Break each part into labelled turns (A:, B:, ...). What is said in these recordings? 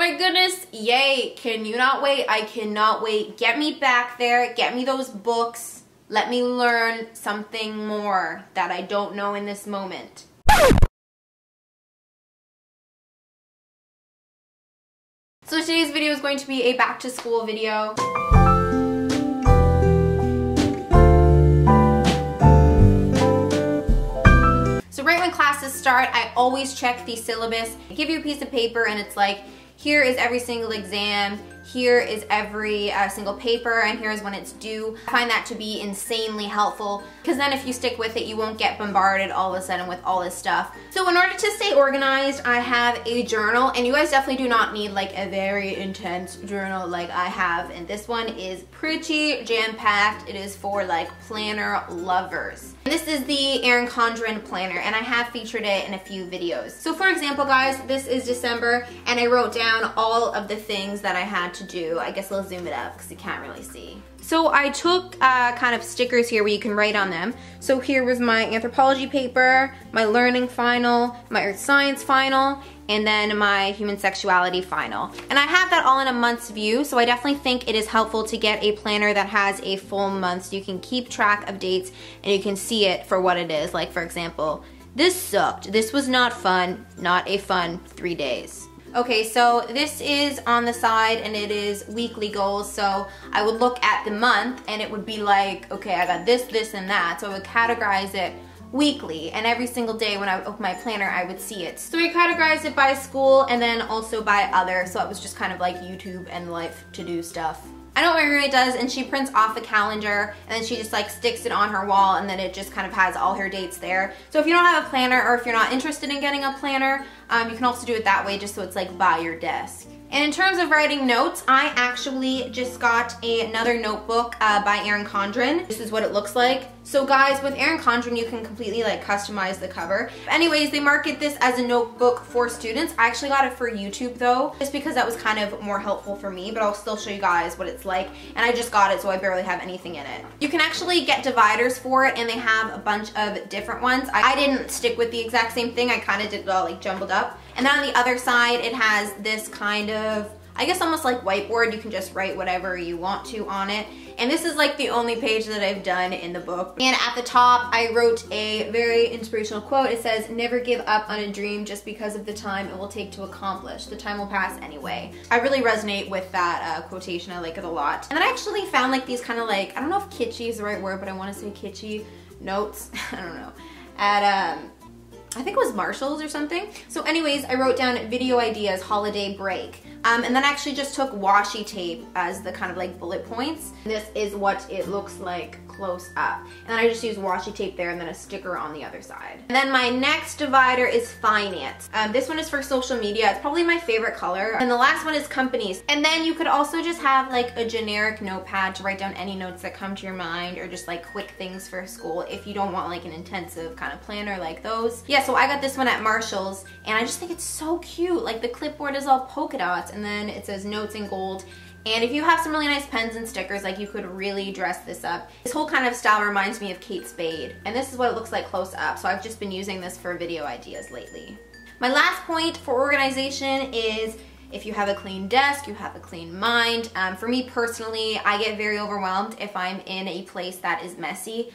A: my goodness, yay. Can you not wait? I cannot wait. Get me back there. Get me those books. Let me learn something more that I don't know in this moment. So today's video is going to be a back to school video. So right when classes start, I always check the syllabus. I give you a piece of paper and it's like, here is every single exam, here is every single paper, and here's when it's due. I find that to be insanely helpful because then if you stick with it, you won't get bombarded all of a sudden with all this stuff. So in order to stay organized, I have a journal, and you guys definitely do not need like a very intense journal like I have, and this one is pretty jam-packed. It is for like planner lovers. And this is the Erin Condren planner, and I have featured it in a few videos. So for example, guys, this is December, and I wrote down all of the things that I had to do. I guess I'll zoom it up because you can't really see. So I took kind of stickers here where you can write on them. So here was my anthropology paper, my learning final, my earth science final, and then my human sexuality final. And I have that all in a month's view, so I definitely think it is helpful to get a planner that has a full month so you can keep track of dates and you can see it for what it is. Like for example, this sucked. This was not fun, not a fun 3 days. Okay, so this is on the side and it is weekly goals. So I would look at the month and it would be like, okay, I got this, this, and that. So I would categorize it weekly, and every single day when I would open my planner, I would see it. So we categorized it by school and then also by other. So it was just kind of like YouTube and life to do stuff. I know what my roommate does, and she prints off a calendar and then she just like sticks it on her wall, and then it just kind of has all her dates there. So if you don't have a planner, or if you're not interested in getting a planner, you can also do it that way, just so it's like by your desk. And in terms of writing notes, I actually just got another notebook by Erin Condren. This is what it looks like. So guys, with Erin Condren, you can completely like customize the cover. Anyways, they market this as a notebook for students. I actually got it for YouTube though, just because that was kind of more helpful for me, but I'll still show you guys what it's like. And I just got it, so I barely have anything in it. You can actually get dividers for it, and they have a bunch of different ones. I didn't stick with the exact same thing. I kind of did it all like jumbled up. And then on the other side, it has this kind of, I guess almost like whiteboard. You can just write whatever you want to on it. And this is like the only page that I've done in the book. And at the top, I wrote a very inspirational quote. It says, "Never give up on a dream just because of the time it will take to accomplish. The time will pass anyway." I really resonate with that quotation. I like it a lot. And then I actually found like these kind of like, I don't know if kitschy is the right word, but I want to say kitschy notes. I don't know. At I think it was Marshall's or something. So anyways, I wrote down video ideas, holiday break. And then I actually just took washi tape as the kind of like bullet points. This is what it looks like close up. And then I just used washi tape there and then a sticker on the other side. And then my next divider is finance. This one is for social media. It's probably my favorite color. And the last one is companies. And then you could also just have like a generic notepad to write down any notes that come to your mind, or just like quick things for school if you don't want like an intensive kind of planner like those. Yeah, so I got this one at Marshall's, and I just think it's so cute. Like the clipboard is all polka dots, and then it says notes in gold. And if you have some really nice pens and stickers, like you could really dress this up. This whole kind of style reminds me of Kate Spade. And this is what it looks like close up. So I've just been using this for video ideas lately. My last point for organization is, if you have a clean desk, you have a clean mind. For me personally, I get very overwhelmed if I'm in a place that is messy.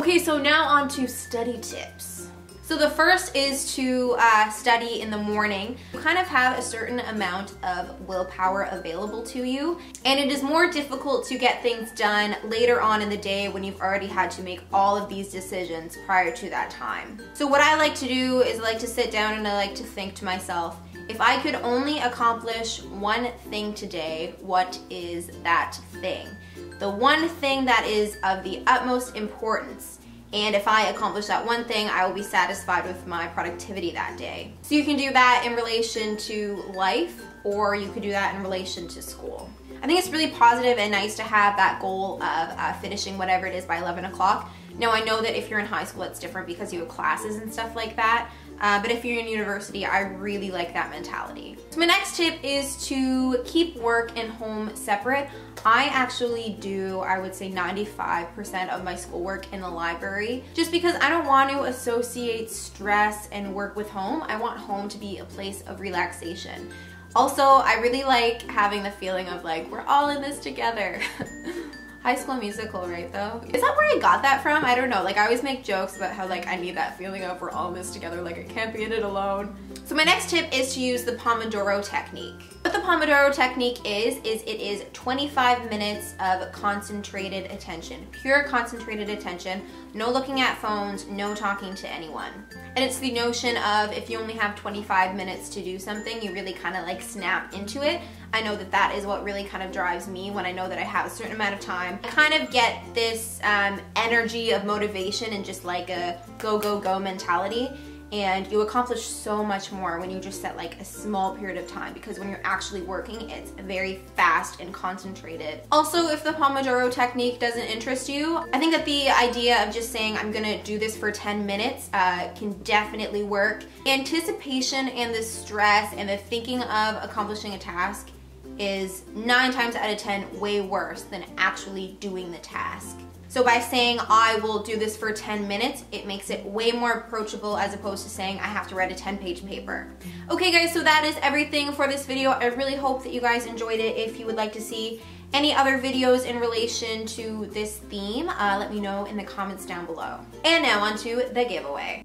A: Okay, so now on to study tips. So the first is to study in the morning. You kind of have a certain amount of willpower available to you, and it is more difficult to get things done later on in the day when you've already had to make all of these decisions prior to that time. So what I like to do is I like to sit down and I like to think to myself, if I could only accomplish one thing today, what is that thing? The one thing that is of the utmost importance. And if I accomplish that one thing, I will be satisfied with my productivity that day. So you can do that in relation to life, or you could do that in relation to school. I think it's really positive and nice to have that goal of finishing whatever it is by 11 o'clock. Now I know that if you're in high school it's different because you have classes and stuff like that, but if you're in university, I really like that mentality. So my next tip is to keep work and home separate. I actually do, I would say 95% of my schoolwork in the library, just because I don't want to associate stress and work with home. I want home to be a place of relaxation. Also, I really like having the feeling of like, we're all in this together. High School Musical, right though? Is that where I got that from? I don't know. Like I always make jokes about how like I need that feeling of we're all in this together, like I can't be in it alone. So my next tip is to use the Pomodoro technique. What the Pomodoro technique is it is 25 minutes of concentrated attention, pure concentrated attention, no looking at phones, no talking to anyone. And it's the notion of if you only have 25 minutes to do something, you really kind of like snap into it. I know that that is what really kind of drives me when I know that I have a certain amount of time. I kind of get this energy of motivation and just like a go, go, go mentality. And you accomplish so much more when you just set like a small period of time, because when you're actually working, it's very fast and concentrated. Also, if the Pomodoro technique doesn't interest you, I think that the idea of just saying I'm gonna do this for 10 minutes can definitely work. Anticipation and the stress and the thinking of accomplishing a task is 9 times out of 10 way worse than actually doing the task. So by saying I will do this for 10 minutes, it makes it way more approachable as opposed to saying I have to write a 10-page paper. Okay guys, so that is everything for this video. I really hope that you guys enjoyed it. If you would like to see any other videos in relation to this theme, let me know in the comments down below. And now on to the giveaway.